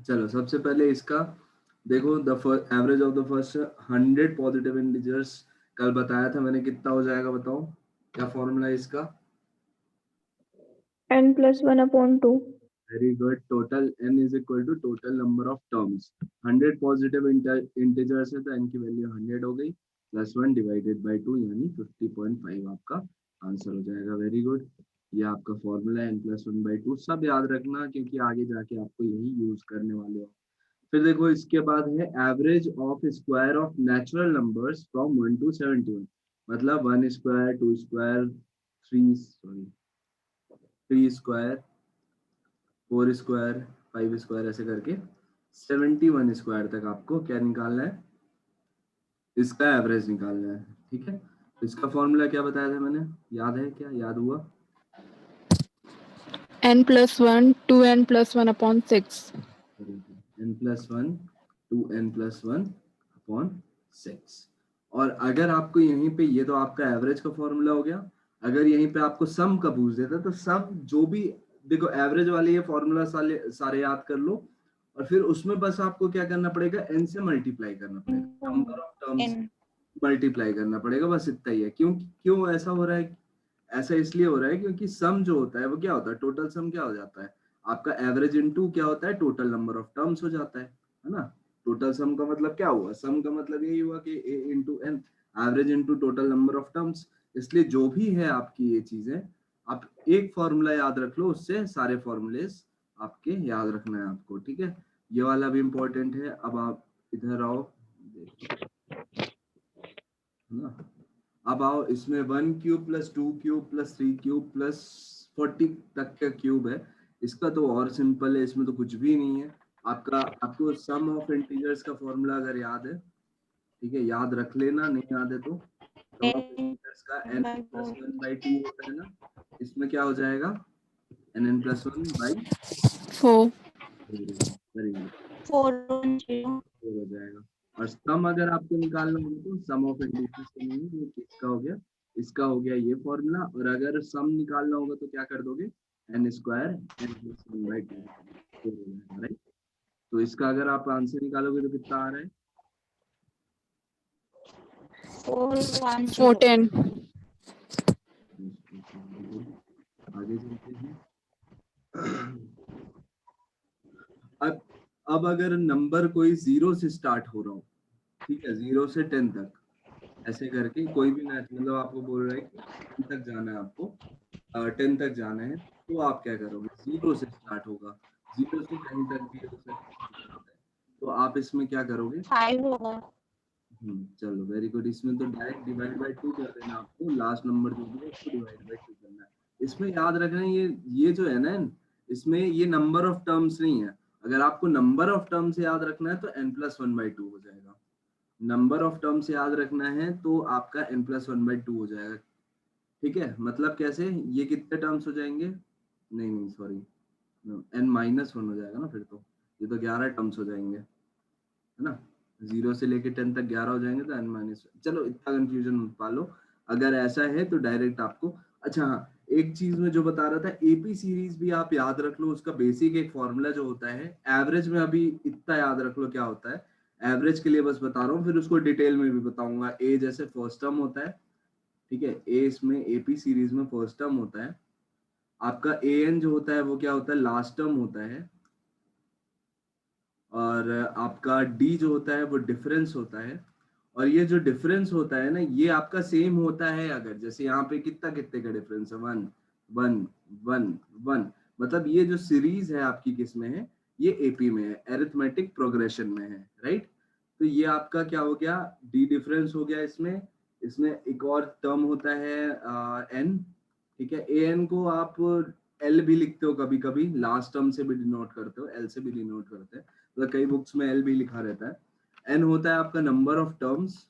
चलो सबसे पहले इसका देखो, the average of the first 100 positive integers कल बताया था मैंने, कितना हो जाएगा बताओ, क्या फॉर्मूला है इसका? n+1/2। Very good, total n is equal to total number of terms. 100 positive integers है तो n की वैल्यू 100 हो गई, +1 डिवाइडेड बाई 2 यानी 50.5 आपका आंसर हो जाएगा। वेरी गुड, ये आपका फॉर्मूला है n+1/2। सब याद रखना क्योंकि आगे जाके आपको यही यूज करने वाले हो। फिर देखो इसके बाद है average of square of natural numbers from 1 to 71, मतलब 1 square, 2 square, 3 square, 4 square, 5 square, ऐसे करके 71 स्क्वायर तक आपको क्या निकालना है, इसका एवरेज निकालना है। ठीक है, तो इसका फॉर्मूला क्या बताया था मैंने, याद है क्या, याद हुआ? n+1 2n+1/6। n+1 2n+1/6। और अगर आपको यहीं पे, ये तो आपका एवरेज का फॉर्मूला हो गया, अगर यहीं पे आपको सम का पूछ देता तो सम जो भी, देखो एवरेज वाले ये फॉर्मूला सारे याद कर लो, और फिर उसमें बस आपको क्या करना पड़ेगा, n से मल्टीप्लाई करना पड़ेगा, नंबर ऑफ टर्म्स मल्टीप्लाई करना पड़ेगा, बस इतना ही है। क्यों क्यों ऐसा हो रहा है? ऐसा इसलिए हो रहा है क्योंकि सम जो होता है वो क्या होता है, टोटल सम क्या हो जाता है आपका, एवरेज इनटू क्या होता है, टोटल नंबर ऑफ टर्म्स हो जाता है ना। टोटल सम का मतलब क्या हुआ, सम का मतलब यही हुआ कि a into n, average into total number of terms. इसलिए जो भी है आपकी ये चीजें, आप एक फॉर्मूला याद रख लो, उससे सारे फॉर्मूलेस आपके याद रखना है आपको। ठीक है, ये वाला भी इम्पोर्टेंट है। अब आप इधर आओ, है ना। अब आओ, इसमें 1 cube plus 2 cube plus 3 cube plus 40 तक का क्यूब है। इसका तो और सिंपल है, इसमें तो कुछ भी नहीं है। आपको सम ऑफ इंटीजर्स का फॉर्मूला अगर याद है, ठीक है, याद रख लेना, नहीं याद है तो सम ऑफ इंटीजर्स का n+1/2 होता है ना, इसमें क्या हो जाएगा,4। Very good, 410। हो जाएगा। और सम अगर आपको निकालना हो तो सम ऑफ इंटीजर्स का नहीं, ये किसका हो गया, इसका हो गया ये फॉर्मूला। और अगर सम निकालना होगा तो क्या कर दोगे, n² n+1/2, राइट। तो इसका अगर आप आंसर निकालोगे तो कितना आ रहा है, 410। आगे चलते हैं। अब अगर नंबर कोई 0 से स्टार्ट हो रहा हो, ठीक है, 0 से 10 तक, ऐसे करके कोई भी मैथ, मतलब आपको बोल रहा है कि 10 तक जाना है आपको, 10 तक जाना है, तो आप क्या करोगे, 0 से स्टार्ट होगा, 0 से कहीं तक भी हो सकता है, तो आप इसमें क्या करोगे, 5 होगा। चलो वेरी गुड, इसमें तो डायरेक्ट डिवाइड बाय 2 कर देना, आपको लास्ट नंबर जो भी है उसको डिवाइड बाय 2 करना है। इसमें याद रखना है, ये जो है ना, इसमें ये नंबर ऑफ टर्म्स नहीं है। अगर आपको नंबर ऑफ टर्म्स याद रखना है तो n+1/2 हो जाएगा। नंबर ऑफ टर्म्स याद रखना है तो आपका n+1/2 हो जाएगा। ठीक है, मतलब कैसे, ये कितने टर्म्स हो जाएंगे, नहीं नहीं सॉरी, n-1 हो जाएगा ना, फिर तो ये तो 11 टर्म्स हो जाएंगे, है ना। 0 से लेके 10 तक 11 हो जाएंगे तो n-, चलो इतना कंफ्यूजन मत पालो। अगर ऐसा है तो डायरेक्ट आपको, अच्छा हाँ, एक चीज में जो बता रहा था, एपी सीरीज भी आप याद रख लो, उसका बेसिक एक फॉर्मूला जो होता है एवरेज में, अभी इतना याद रख लो क्या होता है एवरेज के लिए, बस बता रहा हूँ, फिर उसको डिटेल में भी बताऊंगा। ए जैसे फर्स्ट टर्म होता है, ठीक है, ए इसमें एपी सीरीज में फर्स्ट टर्म होता है आपका, ए एन जो होता है वो क्या होता है, लास्ट टर्म होता है, और आपका डी जो होता है वो डिफरेंस होता है। और ये जो डिफरेंस होता है ना, ये आपका सेम होता है, अगर जैसे यहाँ पे कितना कितने का डिफरेंस है, 1 1 1 1, मतलब ये जो सीरीज है आपकी किस में है, ये एपी में है, एरिथमेटिक प्रोग्रेशन में है, राइट। तो ये आपका क्या हो गया, डी डिफरेंस हो गया। इसमें इसमें एक और टर्म होता है एन, ठीक है, ए एन को आप एल भी लिखते हो, कभी कभी लास्ट टर्म से भी डिनोट करते हो, एल से भी डिनोट करते हैं, मतलब कई बुक्स में एल भी लिखा रहता है। एन होता है आपका नंबर ऑफ टर्म्स,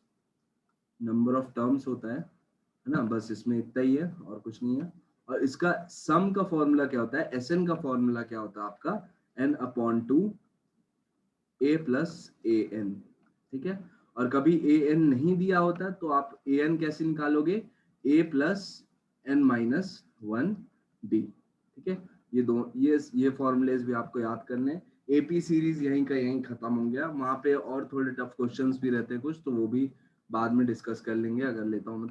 होता है ना, बस इसमें इतना ही है और कुछ नहीं है। और इसका सम का फॉर्मूला क्या होता है, एस एन का फॉर्मूला क्या होता है आपका, n/2 a plus A N, ठीक है। और कभी ए एन नहीं दिया होता तो आप ए एन कैसे निकालोगे, a प्लस n-1 d, ठीक है। ये फॉर्मूलेज भी आपको याद करने हैं। एपी सीरीज यहीं का यहीं खत्म हो गया। वहां पे और थोड़े टफ क्वेश्चंस भी रहते हैं कुछ, तो वो भी बाद में डिस्कस कर लेंगे अगर लेता हूँ मैं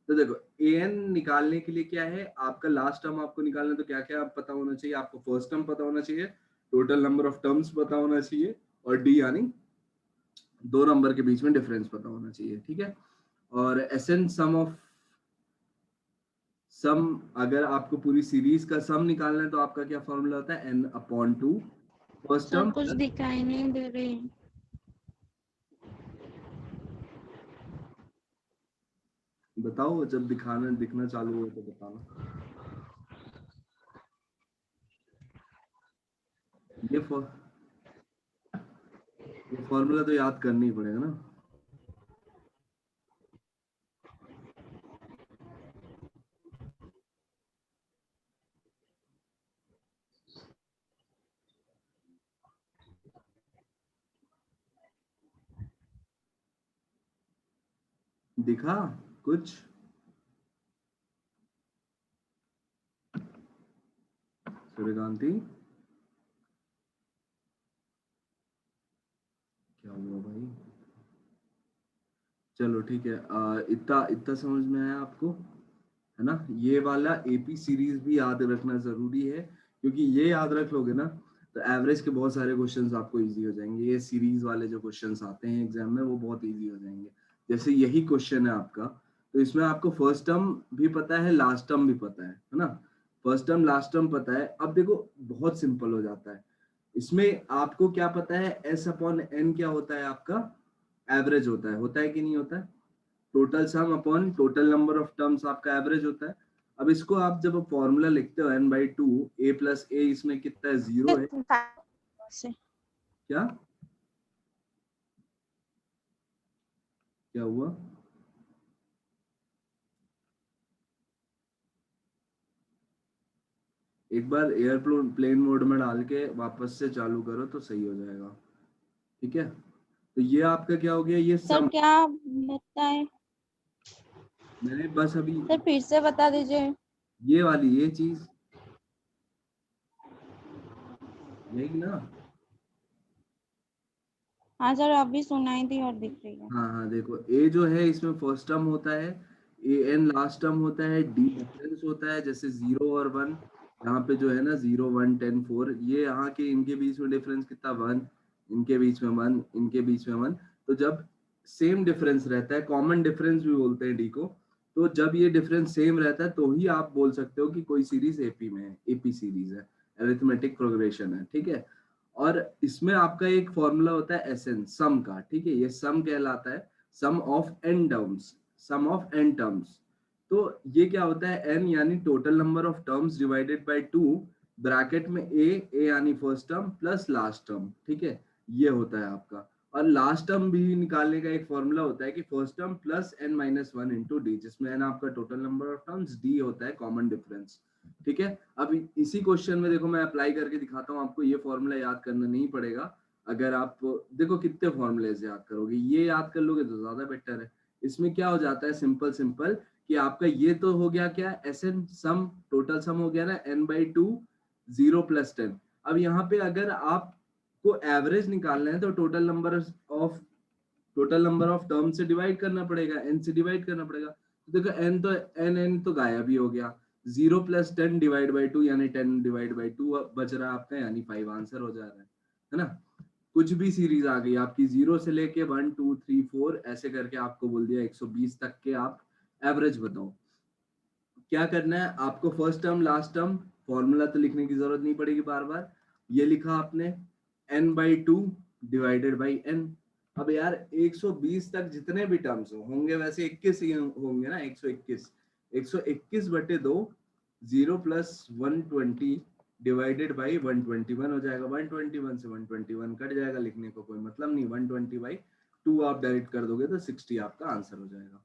तो देखो an निकालने के लिए क्या है, आपका लास्ट टर्म आपको निकालना है, तो क्या क्या आप पता होना चाहिए, आपको फर्स्ट टर्म पता होना चाहिए, टोटल नंबर ऑफ टर्म्स पता होना चाहिए, और डी यानी दो नंबर के बीच में डिफरेंस पता होना चाहिए, ठीक है। और एसएन सम अगर आपको पूरी सीरीज का सम निकालना है तो आपका क्या फॉर्मूला होता है, n/2 फर्स्ट सर टर्म कुछ दिखाई नहीं दे रही। बताओ जब दिखना चालू हो तो बताना। ये फॉर्मूला तो याद करना ही पड़ेगा ना। दिखा कुछ? सूर्यकांति क्या हुआ भाई? चलो ठीक है, इतना इतना समझ में आया आपको, है ना। ये वाला एपी सीरीज भी याद रखना जरूरी है, क्योंकि ये याद रख लोगे ना तो एवरेज के बहुत सारे क्वेश्चंस आपको इजी हो जाएंगे। ये सीरीज वाले जो क्वेश्चंस आते हैं एग्जाम में वो बहुत इजी हो जाएंगे। जैसे यही क्वेश्चन है आपका, तो इसमें आपको फर्स्ट टर्म भी पता है, लास्ट टर्म भी पता है ना। फर्स्ट टर्म लास्ट टर्म पता है। अब देखो बहुत सिंपल हो जाता है। इसमें आपको क्या पता है, S/N क्या होता है आपका, एवरेज होता है कि नहीं होता है। Total sum upon total number of terms आपका एवरेज होता है। अब इसको आप जब फॉर्मूला लिखते हो n/2 a+a, इसमें कितना है, 0 है से क्या? क्या हुआ? एक बार एयरप्लेन प्लेन मोड में डाल के वापस से चालू करो तो सही हो जाएगा, ठीक है। तो ये आपका क्या हो गया, ये सर सम। क्या बताएं? मैंने बस अभी सर फिर से बता दीजिए। ये वाली ये चीज यही ना। हाँ सर अभी सुनाई थी और दिख रही है। हाँ हाँ देखो, ए जो है इसमें फर्स्ट टर्म होता है, ए एन लास्ट टर्म होता है, डी डिफरेंस होता है, जैसे 0 और 1। यहाँ पे जो है ना 0 1 10 4, ये यहाँ के इनके बीच में डिफरेंस कितना, 1, इनके बीच में 1, इनके बीच में 1। तो जब सेम डिफरेंस रहता है, कॉमन डिफरेंस भी बोलते हैं डी को, तो जब ये डिफरेंस सेम रहता है तो ही आप बोल सकते हो कि कोई सीरीज एपी में है, एपी सीरीज है, अरिथमेटिक प्रोग्रेशन है, ठीक है। और इसमें आपका एक फॉर्मूला होता है एसएन सम का, ठीक है। ये सम कहलाता है, sum of n terms, sum of n terms. तो ये क्या होता है, एन यानी total number of terms divided by 2, bracket में ए यानी first term plus last term, ठीक है। ये होता है आपका। और लास्ट टर्म भी निकालने का एक फॉर्मूला होता है कि first term plus n-1 into D, जिसमें एन आपका total number of terms, D होता है कॉमन डिफरेंस, ठीक है। अब इसी क्वेश्चन में देखो मैं अप्लाई करके दिखाता हूँ आपको, ये फॉर्मूला याद करना नहीं पड़ेगा। अगर आप देखो कितने फॉर्मूले से याद करोगे, ये याद कर लोगे तो ज्यादा बेटर है। इसमें क्या हो जाता है, सिंपल सिंपल कि आपका ये तो हो गया क्या, एस एन सम, टोटल सम हो गया ना n/2 0 + 10। अब यहाँ पे अगर आपको एवरेज निकालना है तो टोटल नंबर ऑफ टर्म से डिवाइड करना पड़ेगा, एन से डिवाइड करना पड़ेगा। तो देखो एन तो गायब ही हो गया, 0 + 10 डिवाइड बाई 2 यानी 10 डिवाइड बाई 2 बच रहा है आपका, यानी 5 आंसर हो जा रहा है ना। कुछ भी सीरीज आ गई आपकी, 0 से लेके 1 2 3 4 ऐसे करके आपको बोल दिया 120 तक के आप एवरेज बताओ। क्या करना है आपको, first term last term, formula तो लिखने की जरूरत नहीं पड़ेगी बार बार। ये लिखा आपने n/2 डिवाइडेड बाई n। अब यार 120 तक जितने भी टर्म्स होंगे, वैसे 21 ही होंगे ना, 121, 121/2, 0 + 120 डिवाइडेड बाई 121 हो जाएगा। 121 से 121 कट जाएगा, लिखने को कोई मतलब नहीं। 120/2 आप डायरेक्ट कर दोगे तो 60 आपका आंसर हो जाएगा,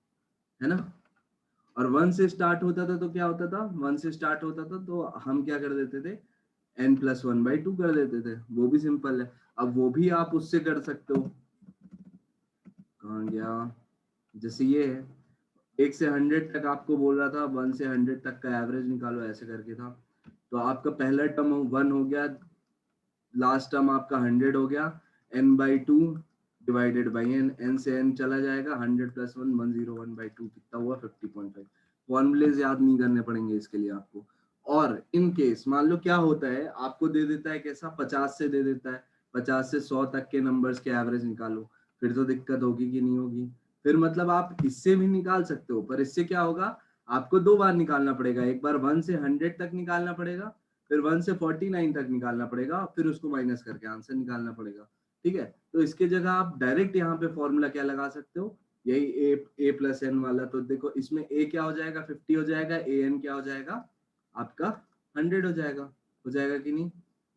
है ना। और 1 से स्टार्ट होता था तो क्या होता था, 1 से स्टार्ट होता था तो हम क्या कर देते थे, n+1/2 कर देते थे, वो भी सिंपल है। अब वो भी आप उससे कर सकते हो, कहाँ गया, जैसे ये है 1 से 100 तक आपको बोल रहा था, 1 से 100 तक का एवरेज निकालो, ऐसे करके था। तो आपका पहला टर्म 1 हो गया, लास्ट टर्म आपका 100 हो गया, n/2 डिवाइडेड बाई n से n चला जाएगा, 100 + 1 101/2 कितना हुआ 50.5। फॉर्मूलेज याद नहीं करने पड़ेंगे इसके लिए आपको। और इन केस मान लो क्या होता है, आपको दे देता है कैसा 50 से दे देता है, 50 से 100 तक के नंबर्स के एवरेज निकालो, फिर तो दिक्कत होगी कि नहीं होगी। फिर मतलब आप इससे भी निकाल सकते हो, पर इससे क्या होगा, आपको 2 बार निकालना पड़ेगा, एक बार 1 से 100 तक निकालना पड़ेगा, फिर 1 से 49 तक निकालना पड़ेगा, फिर उसको माइनस करके आंसर निकालना पड़ेगा। ठीक है, तो इसके जगह आप डायरेक्ट यहाँ पे फॉर्मूला क्या लगा सकते हो, यही a + n वाला। तो देखो इसमें a क्या हो जाएगा 50 हो जाएगा, an क्या हो जाएगा आपका 100 हो जाएगा कि नहीं।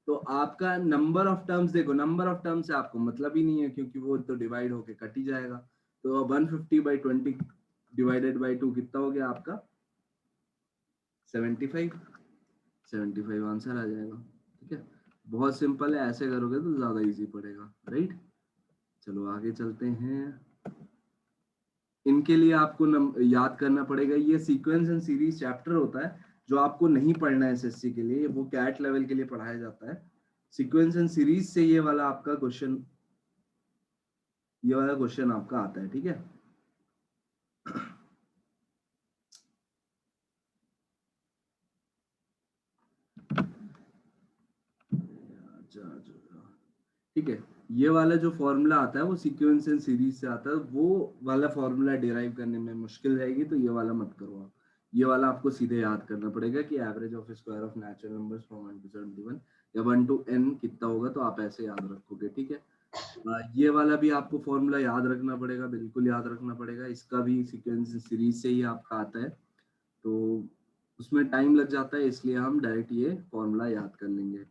तो आपका नंबर ऑफ टर्म्स देखो, नंबर ऑफ टर्म्स से आपको मतलब ही नहीं है, क्योंकि वो तो डिवाइड होके कट ही जाएगा। तो 150/20 डिवाइडेड बाई 2 कितना हो गया आपका 75 आंसर आ जाएगा। ठीक है, बहुत सिंपल है, ऐसे करोगे तो ज्यादा इजी पड़ेगा, राइट। चलो आगे चलते हैं। इनके लिए आपको याद करना पड़ेगा, ये सीक्वेंस एंड सीरीज चैप्टर होता है जो आपको नहीं पढ़ना है एसएससी के लिए, वो कैट लेवल के लिए पढ़ाया जाता है। सीक्वेंस एंड सीरीज से ये वाला आपका क्वेश्चन, ये वाला क्वेश्चन आपका आता है। ठीक है, ठीक है, ये वाला जो फॉर्मूला आता है वो सीक्वेंस एंड सीरीज से आता है, वो वाला फॉर्मूला डिराइव करने में मुश्किल रहेगी, तो ये वाला मत करो आप। ये वाला आपको सीधे याद करना पड़ेगा कि average of square of natural numbers from 1 to 71 या 1 to n कितना होगा, तो आप ऐसे याद रखोगे। ठीक है, ये वाला भी आपको फॉर्मूला याद रखना पड़ेगा, बिल्कुल याद रखना पड़ेगा। इसका भी सीक्वेंस सीरीज से ही आपका आता है, तो उसमें टाइम लग जाता है, इसलिए हम डायरेक्ट ये फॉर्मूला याद कर लेंगे।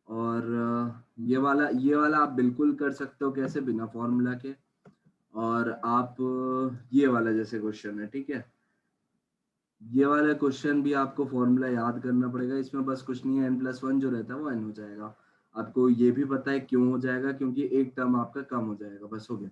और ये वाला आप बिल्कुल कर सकते हो कैसे, बिना फॉर्मूला के। और आप ये वाला जैसे क्वेश्चन है, ठीक है, ये वाला क्वेश्चन भी आपको फॉर्मूला याद करना पड़ेगा। इसमें बस कुछ नहीं है, n+1 जो रहता है वो n हो जाएगा। आपको ये भी पता है क्यों हो जाएगा, क्योंकि एक टर्म आपका कम हो जाएगा, बस हो गया।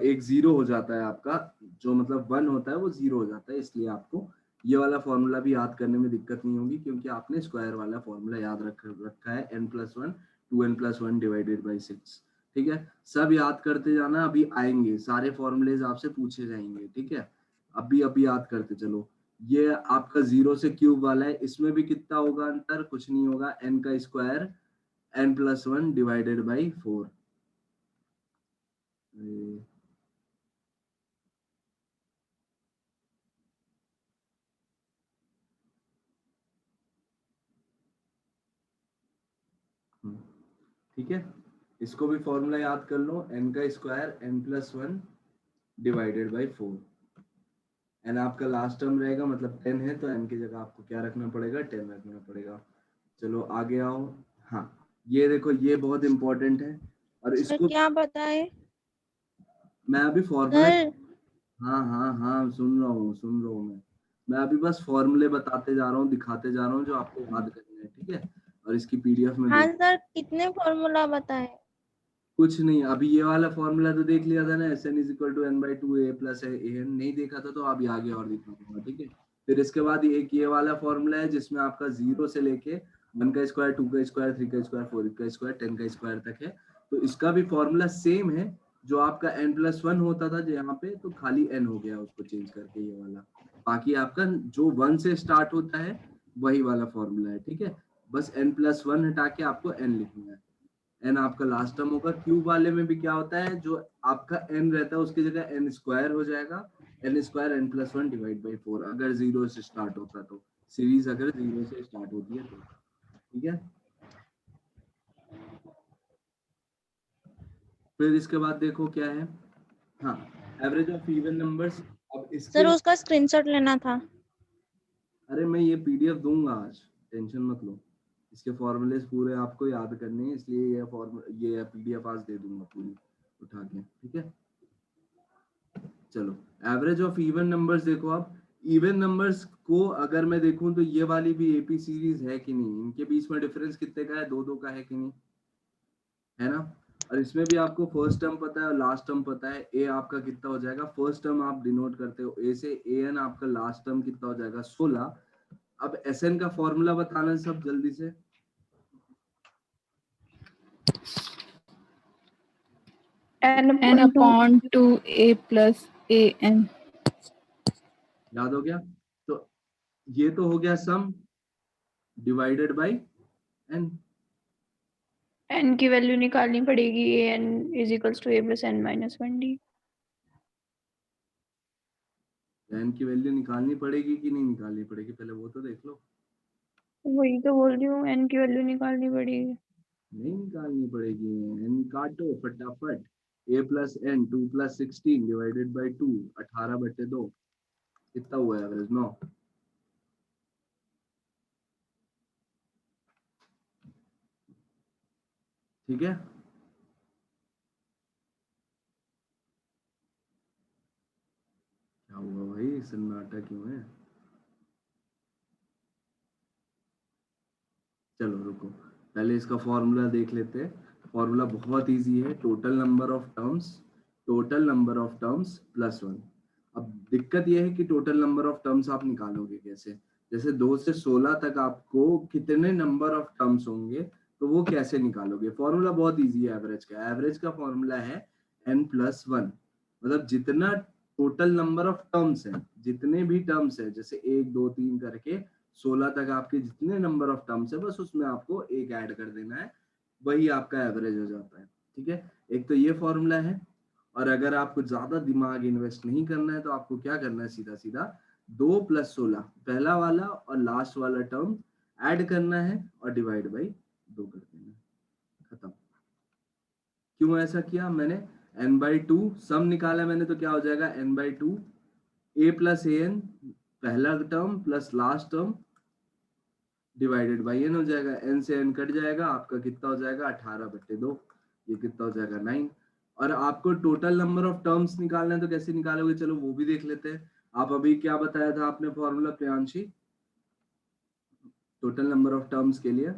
एक 0 हो जाता है आपका, जो मतलब 1 होता है वो 0 हो जाता है, इसलिए आपको ये वाला फॉर्मूला भी याद करने में दिक्कत नहीं होगी, क्योंकि आपने स्क्वायर वाला फॉर्मूला याद रखा है, n+1 2n+1 डिवाइडेड बाई 6। ठीक है, सब याद करते जाना, अभी आएंगे सारे फॉर्मूलेज आपसे पूछे जाएंगे। ठीक है, अभी अभी याद करते चलो। ये आपका 0 से क्यूब वाला है, इसमें भी कितना होगा अंतर, कुछ नहीं होगा, n का स्क्वायर n+1 डिवाइडेड बाई 4। ठीक है, इसको भी फॉर्मूला याद कर लो, n का square n+1 divided by 4। n आपका लास्ट टर्म रहेगा, मतलब 10 है, तो n की जगह आपको क्या रखना पड़ेगा 10 रखना पड़ेगा। चलो आगे आओ। हाँ, ये देखो ये बहुत इंपॉर्टेंट है, और सर इसको क्या बताए मैं अभी फॉर्मूला, सर? हाँ हाँ हाँ सुन रहा हूँ मैं अभी बस फॉर्मूले बताते जा रहा हूँ, दिखाते जा रहा हूँ जो आपको याद करने हैं। ठीक है, और इसकी पीडीएफ में हाँ देख, सर, कितने फॉर्मूला बताए? कुछ नहीं, अभी ये वाला फॉर्मूला तो देख लिया था ना, Sn = n/2 a + an, नहीं देखा था तो अभी आगे और दिखा दूंगा। ठीक है, फिर इसके बाद एक ये वाला फॉर्मूला है जिसमें आपका 0 से लेके 1 का स्क्वायर 2 का स्क्वायर 3 का स्क्वायर 4 का स्क्वायर 10 का स्क्वायर तक है। तो इसका भी फॉर्मूला सेम है, जो आपका n+1 होता था जो यहाँ पे, तो खाली n हो गया उसको चेंज करके ये वाला। बाकी आपका जो 1 से स्टार्ट होता है वही वाला फॉर्मूला है। ठीक है, बस n+1 हटा के आपको n लिखना है, एन आपका लास्ट टर्म होगा। क्यूब वाले में भी क्या होता है, जो आपका एन रहता है उसकी जगह एन स्क्वायर हो जाएगा, N square n+1 divide by 4, अगर 0 से स्टार्ट होता तो, सीरीज अगर 0 से स्टार्ट होती है तो। ठीक है, फिर इसके बाद देखो क्या है, हाँ, एवरेज ऑफ इवन नंबर्स। अब इसके सर उसका स्क्रीनशॉट लेना था। अरे मैं ये पीडीएफ दूंगा आज, टेंशन मत लो, इसके फॉर्मूलेस पूरे आपको याद करने हैं, इसलिए ये पीडीएफ आज दे दूंगा पूरी उठा के। ठीक है, चलो एवरेज ऑफ इवन नंबर्स देखो आप। इवन नंबर्स को अगर मैं देखूं तो ये वाली भी एपी सीरीज है कि नहीं, इनके बीच में डिफरेंस कितने का है, 2 का है कि नहीं, है ना। और इसमें भी आपको फर्स्ट टर्म पता है और लास्ट टर्म पता है। ए आपका कितना हो जाएगा, फर्स्ट टर्म आप डिनोट करते हो ए से, ए एन आपका लास्ट टर्म कितना हो जाएगा 16। अब एस एन का फॉर्मूला बताना सब जल्दी से। n n upon 2 upon 2a plus an. याद हो गया? तो ये तो हो गया sum divided by n। n की वैल्यू निकालनी पड़ेगी an is equals to a plus n minus 1d। n की वैल्यू निकालनी पड़ेगी कि नहीं निकालनी पड़ेगी, पहले वो तो देख लो। वही तो बोल रही हूँ, n की वैल्यू निकालनी पड़ेगी। नहीं निकालनी पड़ेगी, n काटो फटाफट। a plus n 2 plus 16 divided by 2 18/2 कितना हुआ एवरेज 9। ठीक है, क्या हुआ भाई, सन्नाटा क्यों है? चलो रुको, पहले इसका फॉर्मूला देख लेते हैं। फॉर्मूला बहुत इजी है, total number of terms plus 1। अब दिक्कत यह है कि टोटल नंबर ऑफ टर्म्स आप निकालोगे कैसे? जैसे 2 से 16 तक आपको कितने नंबर ऑफ टर्म्स होंगे, तो वो कैसे निकालोगे? फॉर्मूला बहुत इजी है एवरेज का फॉर्मूला है n+1। मतलब जितना टोटल नंबर ऑफ टर्म्स है, जितने भी टर्म्स है, जैसे 1 2 3 करके 16 तक आपके जितने नंबर ऑफ टर्म्स है, बस उसमें आपको एक ऐड कर देना है, वही आपका एवरेज हो जाता है। ठीक है, एक तो ये फॉर्मूला है। और अगर आपको ज्यादा दिमाग इन्वेस्ट नहीं करना है तो आपको क्या करना है, सीधा सीधा 2 + 16 पहला वाला और लास्ट वाला टर्म ऐड करना है और डिवाइड बाई 2 कर देना है, खत्म। क्यों ऐसा किया मैंने? n/2 सम निकाला मैंने, तो क्या हो जाएगा n/2 a प्लस an पहला term plus last term divided by n हो जाएगा। n से n कट जाएगा, आपका कितना हो जाएगा 18/2। ये कितना हो जाएगा 9। और आपको टोटल नंबर ऑफ टर्म्स निकालना है, तो कैसे निकालोगे, चलो वो भी देख लेते हैं। आप अभी क्या बताया था आपने formula Priyanshi, total number of terms के लिए?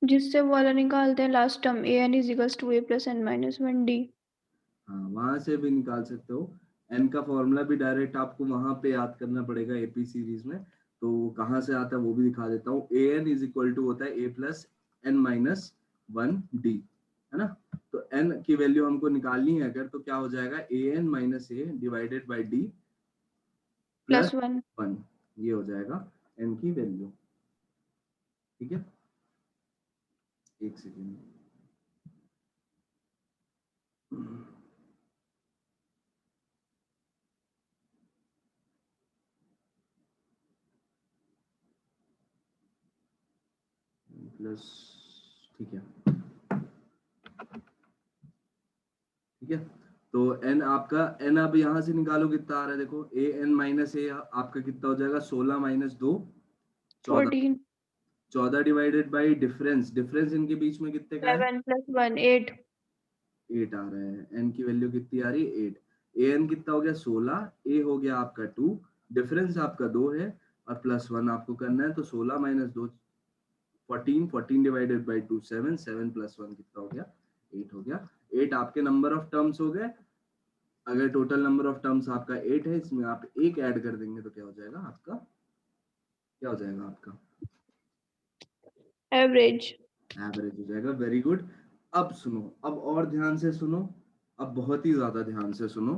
जिससे वो वाला निकालते हैं last term an is equals to a plus n minus 1d। हाँ, वहां से भी निकाल सकते हो। n का फॉर्मूला भी डायरेक्ट आपको वहां पे याद करना पड़ेगा एपी सीरीज में, तो कहाँ से आता है वो भी दिखा देता हूँ। an इज इक्वल टू होता है a plus n minus 1d, है ना? तो n की वैल्यू हमको निकालनी है अगर, तो क्या हो जाएगा an minus a divided by d plus plus 1। 1। ये हो जाएगा n की वैल्यू। ठीक है, एक सेकेंड। प्लस, ठीक है, ठीक है। तो n आपका, n अब यहाँ से निकालो कितना आ रहा है, देखो an माइनस a आपका कितना हो जाएगा 16 माइनस 2 14। 14 14 डिवाइडेड बाई डिफरेंस इनके बीच में कितने का है? 7 प्लस 1 8। 8 आ रहा है। n की वैल्यू कितनी आ रही है 8। an कितना हो गया 16, a हो गया आपका 2, डिफरेंस आपका 2 है और प्लस 1 आपको करना है। तो 16 माइनस 2 14 डिवाइडेड बाई 2 7 7 प्लस 1 कितना हो गया 8 हो गया। 8 आपके नंबर ऑफ टर्म्स हो गए। अगर टोटल नंबर ऑफ टर्म्स आपका 8 है, इसमें आप एक ऐड कर देंगे तो क्या हो जाएगा आपका, क्या हो जाएगा आपका एवरेज। एवरेज हो जाएगा। Very good. अब सुनो, अब और ध्यान से सुनो, अब बहुत ही ज्यादा ध्यान से सुनो।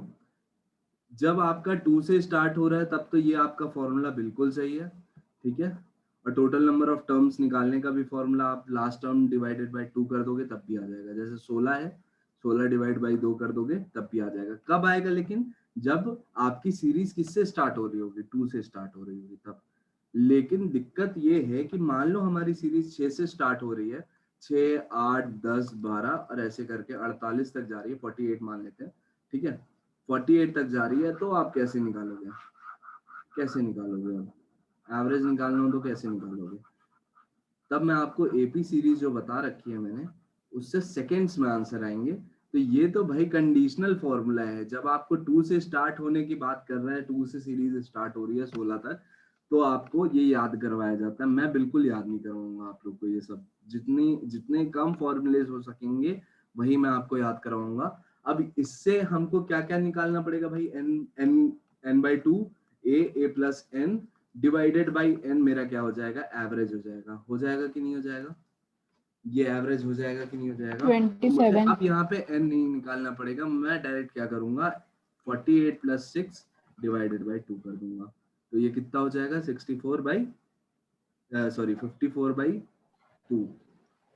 जब आपका 2 से स्टार्ट हो रहा है तब तो ये आपका फॉर्मूला बिल्कुल सही है, ठीक है। और टोटल नंबर ऑफ टर्म्स निकालने का भी फॉर्मूला आप लास्ट टर्म डिवाइडेड बाय 2 कर दोगे तब भी आ जाएगा। जैसे 16 है, 16 डिवाइड बाई 2 कर दोगे तब भी आ जाएगा। कब आएगा लेकिन? जब आपकी सीरीज किससे स्टार्ट हो रही होगी, 2 से स्टार्ट हो रही होगी तब। लेकिन दिक्कत ये है कि मान लो हमारी सीरीज 6 से स्टार्ट हो रही है, 6 8 10 12 और ऐसे करके 48 तक जा रही है, 48 मान लेते हैं, ठीक है। 48 तक जा रही है, तो आप कैसे निकालोगे, कैसे निकालोगे? अब एवरेज निकालना हो तो कैसे निकालोगे? तब मैं आपको एपी सीरीज जो बता रखी है मैंने, उससे सेकेंड्स में आंसर आएंगे। तो ये तो भाई कंडीशनल फॉर्मूला है। जब आपको 2 से स्टार्ट होने की बात कर रहा है, 2 से सीरीज स्टार्ट हो रही है 16 तक, तो आपको ये याद करवाया जाता है। मैं बिल्कुल याद नहीं करवाऊंगा आप लोग को ये सब, जितनी जितने कम फॉर्मूले हो सकेंगे वही मैं आपको याद करवाऊंगा। अब इससे हमको क्या क्या निकालना पड़ेगा भाई? n/2 a plus n divided by n मेरा क्या हो जाएगा, एवरेज हो जाएगा। हो जाएगा कि नहीं हो जाएगा? ये एवरेज हो जाएगा कि नहीं हो जाएगा? 27. अब यहाँ पे n नहीं निकालना पड़ेगा, मैं डायरेक्ट क्या करूंगा 48 + 6 डिवाइडेड बाई 2 कर दूंगा, तो ये कितना हो जाएगा 54/2।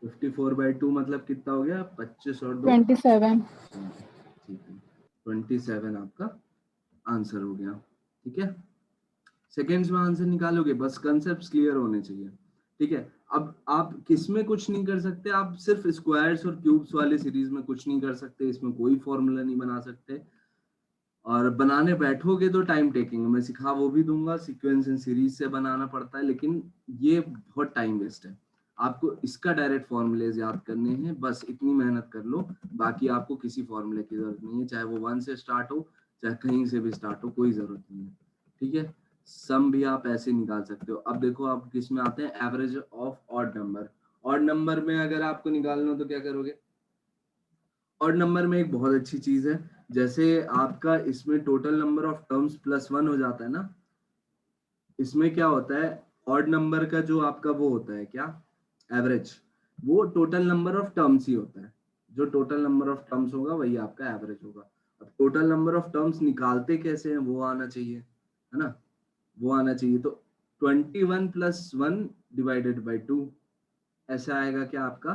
54/2 मतलब कितना हो गया 25 और 2 27. ठीक है 27 आपका आंसर हो गया। ठीक है, सेकेंड्स में आंसर निकालोगे, बस कंसेप्ट क्लियर होने चाहिए। ठीक है, अब आप किसमें कुछ नहीं कर सकते, आप सिर्फ स्क्वायर्स और क्यूब्स वाले सीरीज में कुछ नहीं कर सकते, इसमें कोई फॉर्मूला नहीं बना सकते, और बनाने बैठोगे तो टाइम टेकिंग, मैं सिखा वो भी दूंगा, सीक्वेंस एंड सीरीज से बनाना पड़ता है, लेकिन ये बहुत टाइम वेस्ट है। आपको इसका डायरेक्ट फॉर्मूलेज याद करने हैं, बस इतनी मेहनत कर लो, बाकी आपको किसी फॉर्मूले की जरूरत नहीं है, चाहे वो 1 से स्टार्ट हो चाहे कहीं से भी स्टार्ट हो, कोई जरूरत नहीं है। ठीक है, सम भी आप ऐसे निकाल सकते हो। अब देखो आप किस में आते हैं, average of odd number. Odd number में अगर आपको निकालना हो तो क्या करोगे, ऑड नंबर में एक बहुत अच्छी चीज है, जैसे आपका इसमें टोटल नंबर ऑफ टर्म्स +1 हो जाता है ना, इसमें क्या होता है ऑड नंबर का जो आपका वो होता है क्या एवरेज, वो टोटल नंबर ऑफ टर्म्स ही होता है, जो टोटल नंबर ऑफ टर्म्स होगा वही आपका एवरेज होगा। अब टोटल नंबर ऑफ टर्म्स निकालते कैसे हैं वो आना चाहिए, है ना, वो आना चाहिए, तो 21 + 1 डिवाइडेड बाई 2 ऐसा आएगा क्या आपका,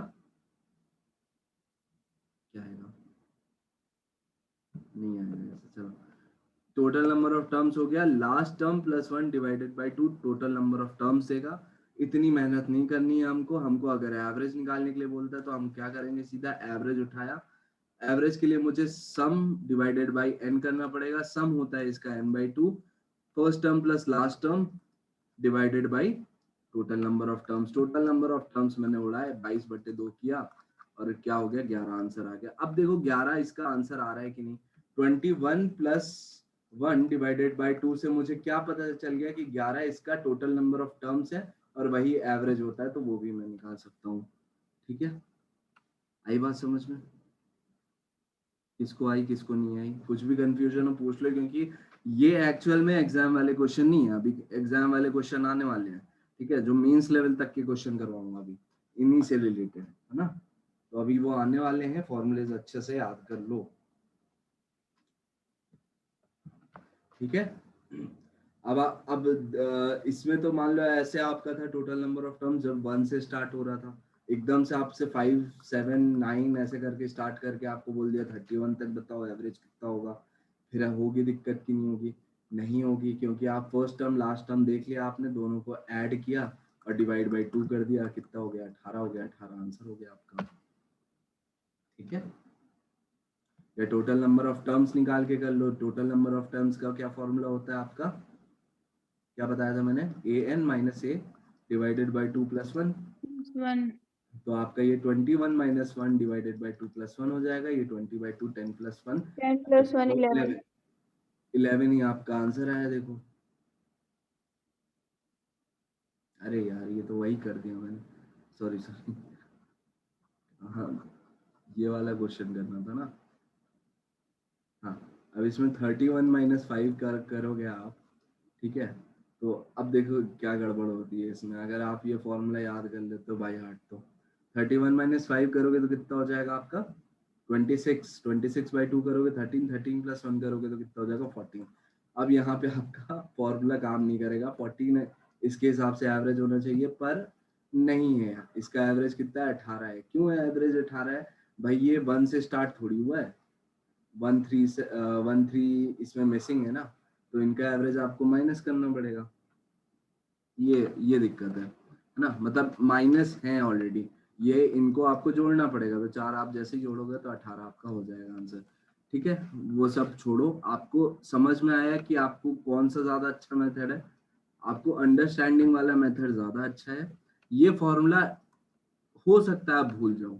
क्या आएगा, नहीं आएगा ऐसा, चलो टोटल नंबर ऑफ टर्म्स हो गया, last term +1 divided by 2 total number of terms देगा। इतनी मेहनत नहीं करनी है हमको अगर एवरेज निकालने के लिए बोलता है तो हम क्या करेंगे, सीधा एवरेज उठाया, एवरेज के लिए मुझे सम डिवाइडेड बाई n करना पड़ेगा, सम होता है इसका n/2, first term plus last term divided by total number of terms, total number of terms मैंने उड़ाए 22/2 किया और क्या हो गया 11 आंसर आ गया। अब देखो 11 इसका आंसर आ रहा है कि नहीं, 21 + 1 डिवाइडेड बाई 2 से मुझे क्या पता चल गया कि 11 इसका टोटल नंबर ऑफ टर्म्स है और वही एवरेज होता है, तो वो भी मैं निकाल सकता हूँ। ठीक है, आई बात समझ में, किसको आई किसको नहीं आई, कुछ भी कंफ्यूजन हो पूछ लो, क्योंकि ये एक्चुअल में एग्जाम वाले क्वेश्चन नहीं है, अभी एग्जाम वाले क्वेश्चन आने वाले हैं। ठीक है, जो मेंस लेवल तक के क्वेश्चन करवाऊंगा अभी इन्हीं से रिलेटेड, है ना, तो अभी वो आने वाले हैं, फॉर्मूलेज अच्छे से याद कर लो। ठीक है, अब इसमें तो मान लो ऐसे आपका था टोटल नंबर ऑफ टर्म्स, जब 1 से स्टार्ट हो रहा था, एकदम से आपसे 5 7 9 ऐसे करके स्टार्ट करके आपको बोल दिया 31 तक बताओ एवरेज कितना होगा, फिर होगी दिक्कत की नहीं होगी, नहीं होगी, क्योंकि आप फर्स्ट टर्म लास्ट टर्म देख लिया आपने, दोनों को ऐड किया और डिवाइड बाई 2 कर दिया, कितना हो गया 18 हो गया, 18 आंसर हो गया आपका। ठीक है, या टोटल नंबर ऑफ टर्म्स निकाल के कर लो, टोटल नंबर ऑफ टर्म्स का क्या फॉर्मूला होता है आपका, क्या बताया था मैंने, an - a डिवाइडेड बाई 2 + 1, 1. तो आपका ये 21 - 1 डिवाइडेड बाई 2 + 1 हो जाएगा, ये 20/2 10 + 1 10 + 1 11. 11 ही आपका आंसर आया। देखो अरे यार ये तो वही कर दिया मैंने, सॉरी सॉरी, हाँ ये वाला क्वेश्चन करना था ना। हाँ, अब इसमें 31 - 5 करोगे आप, ठीक है, तो अब देखो क्या गड़बड़ होती है इसमें, अगर आप ये फॉर्मूला याद कर लेते हो बाय हार्ट, तो 31 - 5 करोगे तो कितना हो जाएगा आपका 26, 26/2 करोगे 13, 13 + 1 करोगे तो कितना हो जाएगा 14। अब यहाँ पे आपका फॉर्मूला काम नहीं करेगा, 14 इसके हिसाब से एवरेज होना चाहिए, पर नहीं है, इसका एवरेज कितना है 18 है। क्यों है एवरेज 18 है भाई, ये 1 से स्टार्ट थोड़ी हुआ है, 1 3 इसमें मिसिंग है ना, तो इनका एवरेज आपको माइनस करना पड़ेगा, ये दिक्कत है ना, मतलब माइनस है ऑलरेडी, ये इनको आपको जोड़ना पड़ेगा, तो 4 आप जैसे ही जोड़ोगे तो 18 आपका हो जाएगा आंसर। ठीक है, वो सब छोड़ो, आपको समझ में आया कि आपको कौन सा ज्यादा अच्छा मेथड है, आपको अंडरस्टैंडिंग वाला मेथड ज्यादा अच्छा है, ये फॉर्मूला हो सकता है आप भूल जाओ,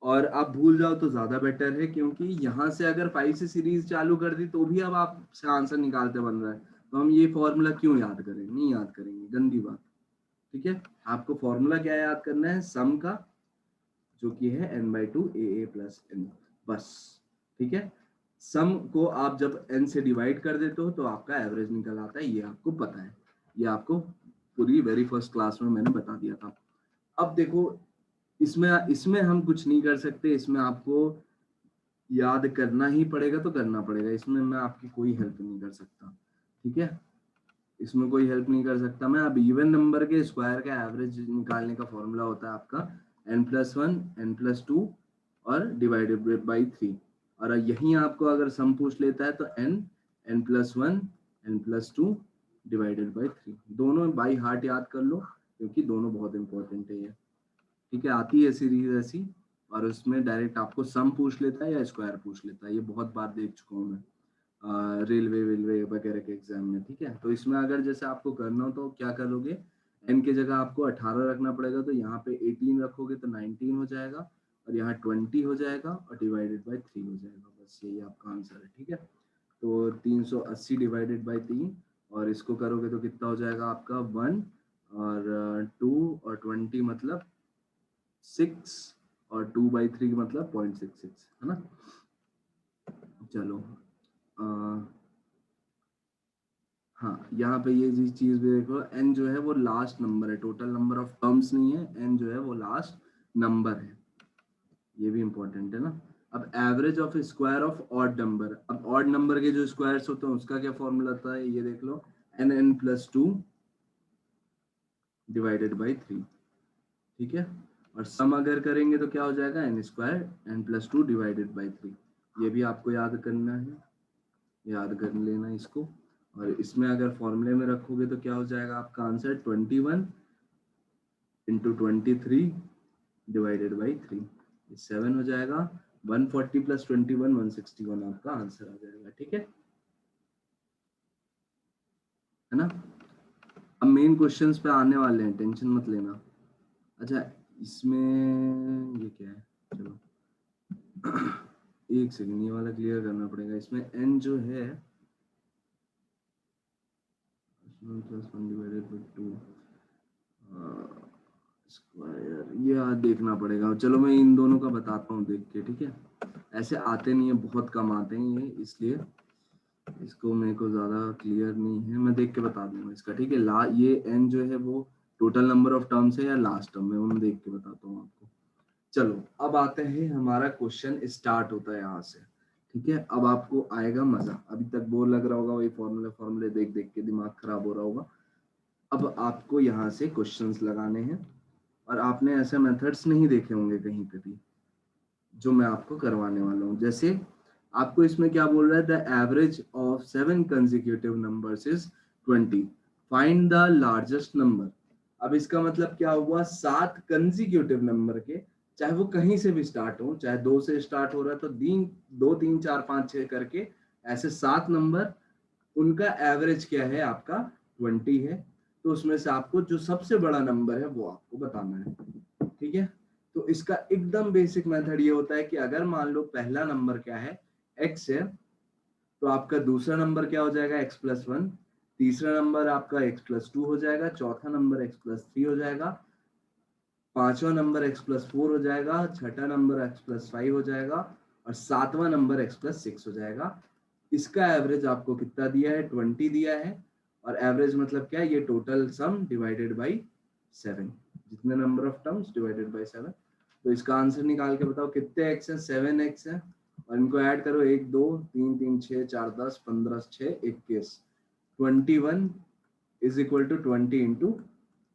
और आप भूल जाओ तो ज्यादा बेटर है, क्योंकि यहाँ से अगर 5 से सीरीज चालू कर दी तो भी अब आपसे आंसर निकालते बन रहा है, तो हम ये फॉर्मूला क्यों याद करें, नहीं याद करेंगे, गंदी बात। ठीक है, आपको फॉर्मूला क्या याद करना है, सम का, जो कि है n/2 a + n, बस। ठीक है, सम को आप जब n से डिवाइड कर देते हो तो आपका एवरेज निकल आता है, ये आपको पता है, ये आपको पूरी वेरी फर्स्ट क्लास में मैंने बता दिया था। अब देखो इसमें हम कुछ नहीं कर सकते, इसमें आपको याद करना ही पड़ेगा तो करना पड़ेगा, इसमें मैं आपकी कोई हेल्प नहीं कर सकता, ठीक है। इसमें कोई हेल्प नहीं कर सकता मैं। अब इवन नंबर के स्क्वायर का एवरेज निकालने का फॉर्मूला होता है आपका n+1 n+2 और डिवाइडेड बाई 3, और यहीं आपको अगर सम पूछ लेता है तो n+1 n+2 डिवाइडेड बाई 3, दोनों बाई हार्ट याद कर लो क्योंकि दोनों बहुत इंपॉर्टेंट है ये, ठीक है। आती है सीरीज ऐसी, और उसमें डायरेक्ट आपको सम पूछ लेता है या स्क्वायर पूछ लेता है, ये बहुत बार देख चुका हूँ मैं रेलवे वगैरह के एग्जाम में, ठीक है। तो इसमें अगर जैसे आपको करना हो तो क्या करोगे, n की जगह आपको 18 रखना पड़ेगा, तो यहाँ पे 18 रखोगे तो 19 हो जाएगा, और यहाँ 20 हो जाएगा, और डिवाइडेड बाई 3 हो जाएगा, बस यही आपका आंसर है, ठीक है। तो 380 डिवाइडेड बाई 3, और इसको करोगे तो कितना हो जाएगा आपका 1 और 2 और 20 मतलब 6, और 2/3 मतलब 0.66, है ना। चलो हाँ, यहाँ पे ये चीज भी देखो, n जो है वो लास्ट नंबर है, टोटल नंबर ऑफ टर्म्स नहीं है, n जो है वो लास्ट नंबर है, ये भी इंपॉर्टेंट है ना। अब average of square of odd number, अब ऑड नंबर के जो स्क्वायर्स होते हैं उसका क्या फॉर्मूला होता है, ये देख लो, n+2 डिवाइडेड बाई 3, ठीक है। और सम अगर करेंगे तो क्या हो जाएगा, n² n+2 डिवाइडेड बाई 3, ये भी आपको याद करना है, याद कर लेना इसको। और इसमें अगर फॉर्मूले में रखोगे तो क्या हो जाएगा आपका आंसर 21 इंटू 23 डिवाइडेड बाई 3, 7 हो जाएगा, 140 + 21 161 आपका आंसर आ जाएगा, ठीक है ना। अब मेन क्वेश्चंस पे आने वाले हैं, टेंशन मत लेना। अच्छा इसमें ये क्या है, चलो एक सेकंड, ये वाला क्लियर करना पड़ेगा। इसमें n जो है +1 डिवाइडेड बाई 2 स्क्वायर, ये देखना पड़ेगा। चलो मैं इन दोनों का बताता हूँ देख के, ठीक है। ऐसे आते नहीं है, बहुत कम आते हैं ये, इसलिए इसको मेरे को ज्यादा क्लियर नहीं है, मैं देख के बता दूंगा इसका, ठीक है। ये n जो है वो टोटल नंबर ऑफ टर्म्स है या लास्ट टर्म है, वो मैं देख के बताता हूँ आपको। चलो अब आते हैं, हमारा क्वेश्चन स्टार्ट होता है यहाँ से, ठीक है। अब आपको आएगा मजा, अभी तक बोर लग रहा होगा, वही फॉर्मूले देख देख के दिमाग खराब हो रहा होगा। अब आपको यहाँ से क्वेश्चंस लगाने हैं, और आपने ऐसे मेथड्स नहीं देखे होंगे कहीं पे भी जो मैं आपको करवाने वाला हूँ। जैसे आपको इसमें क्या बोल रहा है, the average of 7 consecutive numbers is 20, find the largest number. अब इसका मतलब क्या हुआ, 7 कंसेक्यूटिव नंबर के, चाहे वो कहीं से भी स्टार्ट हो, चाहे 2 से स्टार्ट हो रहा है तो 2 3 4 5 6 करके ऐसे 7 नंबर, उनका एवरेज क्या है आपका 20 है, तो उसमें से आपको जो सबसे बड़ा नंबर है वो आपको बताना है, ठीक है। तो इसका एकदम बेसिक मेथड ये होता है कि अगर मान लो पहला नंबर क्या है x है, तो आपका दूसरा नंबर क्या हो जाएगा x+1, तीसरा नंबर आपका x+2 हो जाएगा, चौथा नंबर x+3 हो जाएगा, पांचवा नंबर x+4 हो जाएगा, छठा नंबर x+5 हो जाएगा, और सातवां नंबर x+6 हो जाएगा। इसका एवरेज आपको कितना दिया है, 20 दिया है, और एवरेज मतलब क्या है, ये टोटल सम डिवाइडेड बाई 7, जितने number of terms divided by 7। तो इसका आंसर निकाल के बताओ कितने x है, 7x है, और इनको ऐड करो 1 2 3 3 6 4 10 15 6 21, 21 इज इक्वल टू 20 इंटू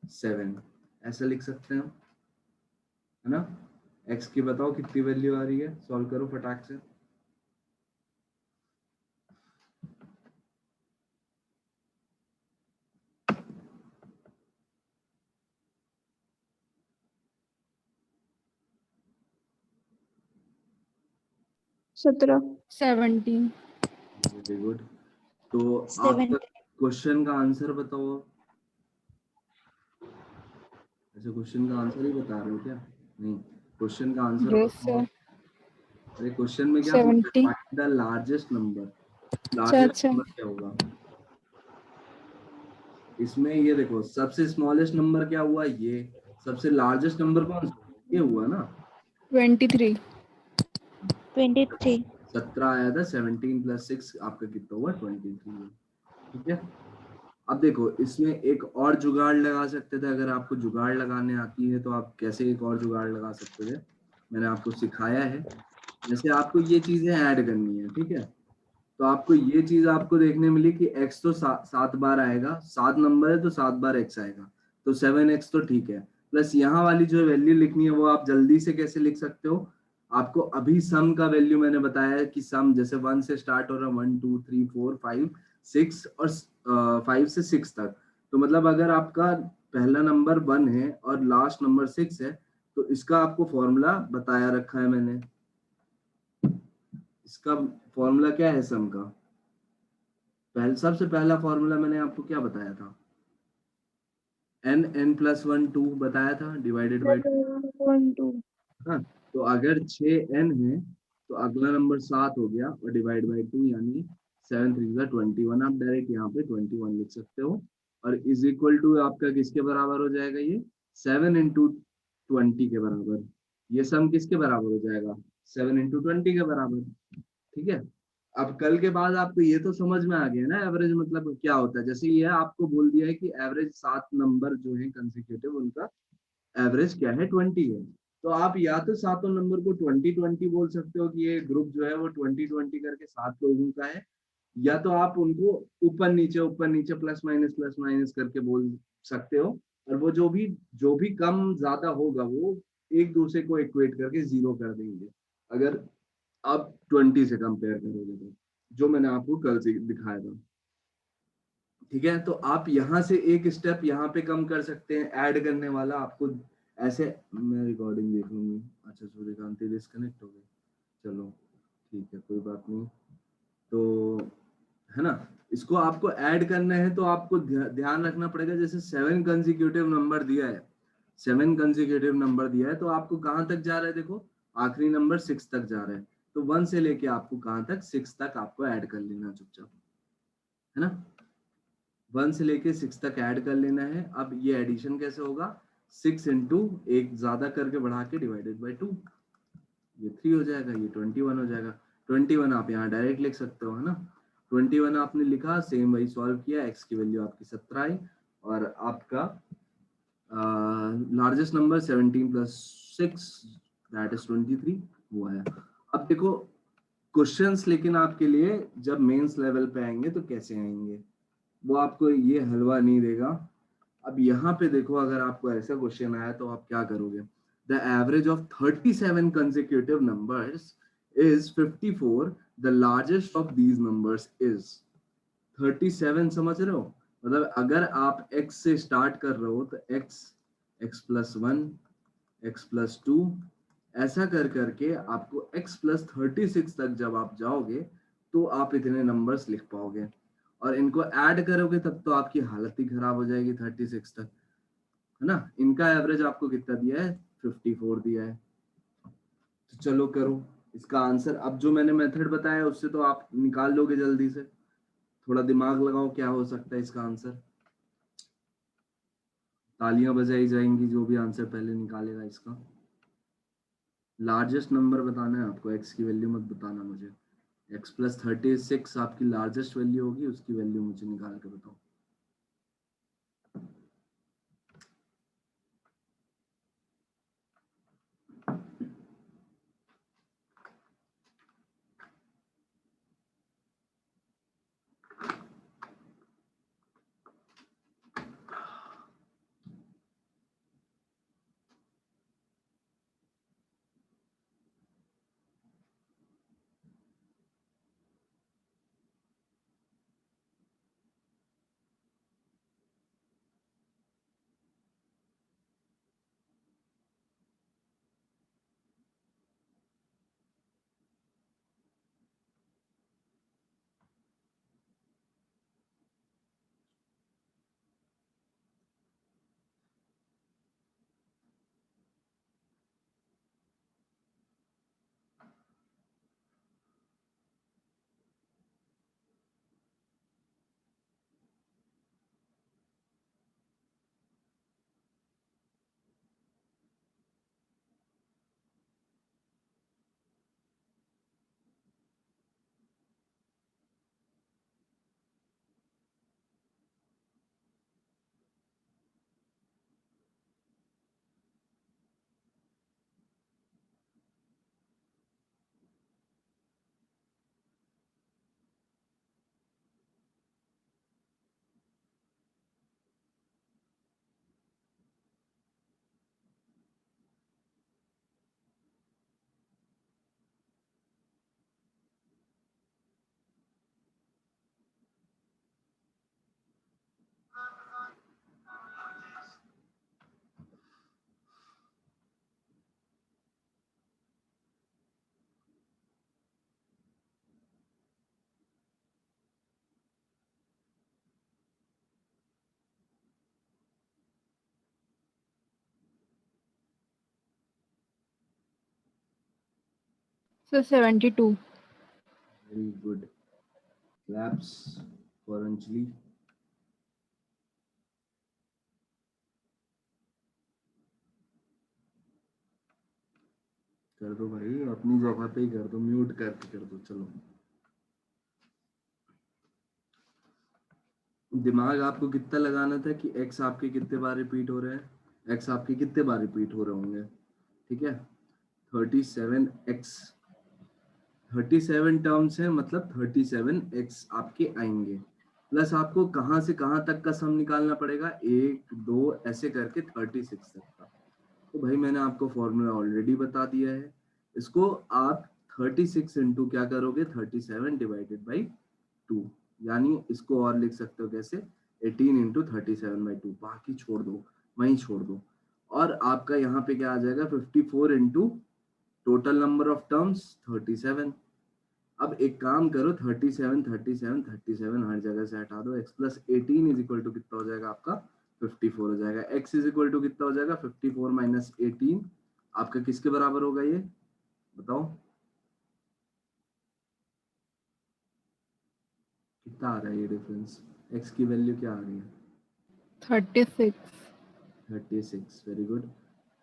7, ऐसा लिख सकते हैं हम, है ना। x की बताओ कितनी वैल्यू आ रही है, सॉल्व करो फटाक से। सत्रह 17. Very good. तो आपका क्वेश्चन का आंसर बताओ। अच्छा क्वेश्चन का आंसर ही बता रहे हो क्या, नहीं क्वेश्चन का आंसर Yes, बताओ। sir. अरे क्वेश्चन में क्या पूछा है, 70. फाइंड द लार्जेस्ट नंबर, अच्छा लार्जेस्ट अच्छा. नंबर क्या होगा इसमें, ये देखो सबसे स्मॉलेस्ट नंबर क्या हुआ, ये सबसे लार्जेस्ट नंबर कौन सा, ये हुआ ना 23. 23। 17 आया था, 17 + 6 आपका कितना हुआ 23 हुआ, ठीक है। अब देखो इसमें एक और जुगाड़ लगा सकते थे, अगर आपको जुगाड़ लगाने आती है तो आप कैसे एक और जुगाड़ लगा सकते थे, मैंने आपको सिखाया है। जैसे आपको ये चीजें ऐड करनी है, ठीक है, तो आपको ये चीज आपको देखने मिली कि x तो 7 बार आएगा, 7 नंबर है तो 7 बार x आएगा, तो 7x तो ठीक है। प्लस यहाँ वाली जो वैल्यू लिखनी है वो आप जल्दी से कैसे लिख सकते हो, आपको अभी सम का वैल्यू मैंने बताया है कि सम जैसे 1 से स्टार्ट हो रहा है, 1 2 3 4 5 6 और 5 से 6 तक, तो मतलब अगर आपका पहला नंबर 1 है और लास्ट नंबर 6 है, तो इसका आपको फॉर्मूला बताया रखा है मैंने। इसका फॉर्मूला क्या है सम का, सबसे पहला फॉर्मूला मैंने आपको क्या बताया था, n+1 2 बताया था, डिवाइडेड बाय 1 2 हाँ। तो अगर 6n है तो अगला नंबर 7 हो गया और डिवाइड बाय 2, यानी 7 3 21, आप डायरेक्ट यहाँ पे 21 लिख सकते हो। और इज इक्वल टू आपका किसके बराबर हो जाएगा, ये 7 × 20 के बराबर। ये सम किसके बराबर हो जाएगा, 7 × 20 के बराबर, ठीक है। अब कल के बाद आपको ये तो समझ में आ गया ना एवरेज मतलब क्या होता है। जैसे ये आपको बोल दिया है कि एवरेज 7 नंबर जो है कंसेक्यूटिव, उनका एवरेज क्या है, 20 है। तो आप या तो सातों नंबर को 20 20 बोल सकते हो कि ये ग्रुप जो है वो 20 20 करके 7 लोगों का है, या तो आप उनको ऊपर नीचे प्लस माइनस करके बोल सकते हो। और वो जो भी कम ज्यादा होगा वो एक दूसरे को इक्वेट करके 0 कर देंगे, अगर आप 20 से कंपेयर करोगे तो, जो मैंने आपको कल से दिखाया था, ठीक है। तो आप यहाँ से एक स्टेप यहाँ पे कम कर सकते हैं, ऐड करने वाला आपको ऐसे। मैं रिकॉर्डिंग देख लूंगी। अच्छा सूर्यकांति डिस्कनेक्ट हो गए, चलो ठीक है कोई बात नहीं। तो है ना, इसको आपको ऐड करना है तो आपको ध्यान रखना पड़ेगा। जैसे 7 कंसेक्यूटिव नंबर दिया है तो आपको कहाँ तक जा रहा है, देखो आखिरी नंबर 6 तक जा रहा है, तो 1 से लेके आपको कहाँ तक, 6 तक आपको ऐड कर लेना चुपचाप, है ना। 1 से लेके 6 तक ऐड कर लेना है। अब ये एडिशन कैसे होगा, 6 इंटू एक ज्यादा करके बढ़ा के डिवाइडेड बाई 2, ये 3 हो जाएगा, ये 21 हो जाएगा। 21 आप यहाँ डायरेक्ट लिख सकते हो, है ना। 21 आपने लिखा, सेम वही सॉल्व किया, एक्स की वैल्यू आपकी 17 आई, और आपका लार्जेस्ट नंबर 17+6 दैट इज 23 वो है। अब देखो क्वेश्चंस लेकिन आपके लिए जब मेंस लेवल पे आएंगे तो कैसे आएंगे, वो आपको ये हलवा नहीं देगा। अब यहाँ पे देखो, अगर आपको ऐसा क्वेश्चन आया तो आप क्या करोगे, the average of 37 consecutive numbers is 54, the largest of these numbers is 37, समझ रहे हो। मतलब अगर आप x से स्टार्ट कर रहे हो तो x+1 x+2 ऐसा कर करके आपको x+36 तक जब आप जाओगे तो आप इतने नंबर्स लिख पाओगे, और इनको ऐड करोगे तब तो आपकी हालत ही खराब हो जाएगी 36 तक, है ना। इनका एवरेज आपको कितना दिया है, 54 दिया है। तो चलो करो इसका आंसर। अब जो मैंने मेथड बताया उससे तो आप निकाल लोगे जल्दी से, थोड़ा दिमाग लगाओ क्या हो सकता है इसका आंसर। तालियां बजाई जाएंगी जो भी आंसर पहले निकालेगा इसका। लार्जेस्ट नंबर बताना है आपको, एक्स की वैल्यू मत बताना मुझे। x+36 आपकी लार्जेस्ट वैल्यू होगी, उसकी वैल्यू मुझे निकाल के बताओ। Sir, 72. Very good, claps for Anjali. कर दो भाई, अपनी जगह पे ही कर दो, म्यूट करके कर दो। चलो, दिमाग आपको कितना लगाना था कि x आपके कितने बार रिपीट हो रहे हैं, x आपके कितने बार रिपीट हो रहे होंगे। ठीक है, 37x, 37 टर्म्स है, मतलब 37x आपके आएंगे। प्लस आपको कहाँ से कहाँ तक का सम निकालना पड़ेगा, 1 2 ऐसे करके 36 तक का। तो भाई मैंने आपको फॉर्मूला ऑलरेडी बता दिया है। इसको आप 36 इंटू क्या करोगे, 37 डिवाइडेड बाई 2, यानी इसको और लिख सकते हो कैसे, 18 इंटू 37/2, बाकी छोड़ दो, वहीं छोड़ दो। और आपका यहाँ पे क्या आ जाएगा, 54 into total number of terms 37। अब एक काम करो, 37 37 37 हर जगह से हटा दो, x plus 18 is equal to कितना हो जाएगा आपका, 54 हो जाएगा। x इज इक्वल टू कितना हो जाएगा, 54 माइनस 18, आपका किसके बराबर होगा ये बताओ, कितना आ रहा है ये डिफरेंस, x की वैल्यू क्या आ रही है, 36. 36। वेरी गुड,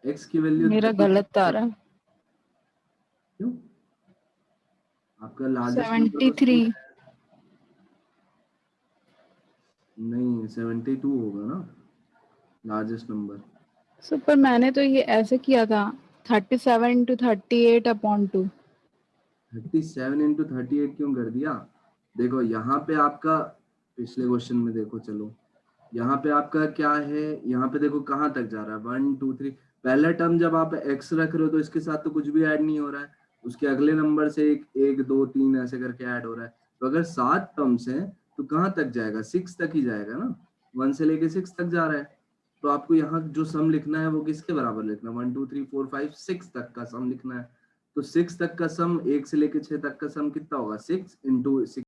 x की वैल्यू मेरा गलत आ रहा है. क्यों, आपका लार्जेस्ट नंबर तो 73. नहीं 72 होगा ना लार्जेस्ट नंबर। सर पर मैंने तो ये ऐसे किया था, 37 into 38 upon 2. 37 इंटू 38 क्यों कर दिया, देखो यहाँ पे आपका पिछले क्वेश्चन में देखो, चलो यहाँ पे आपका क्या है, यहाँ पे देखो कहाँ तक जा रहा है, 1 2 3, पहला टर्म जब आप x रख रहे हो तो इसके साथ तो कुछ भी ऐड नहीं हो रहा है, उसके अगले नंबर से 1 2 3 ऐसे करके ऐड हो रहा है। तो अगर 7 टर्म्स हैं तो कहाँ तक जाएगा, 6 तक ही जाएगा ना, 1 से लेके 6 तक जा रहा है। तो आपको यहाँ जो सम लिखना है वो किसके बराबर लिखना है, 1 2 3 4 5 6 तक का सम लिखना है। तो 6 तक का सम, 1 से लेके 6 तक का सम कितना होगा, 6 इंटू 6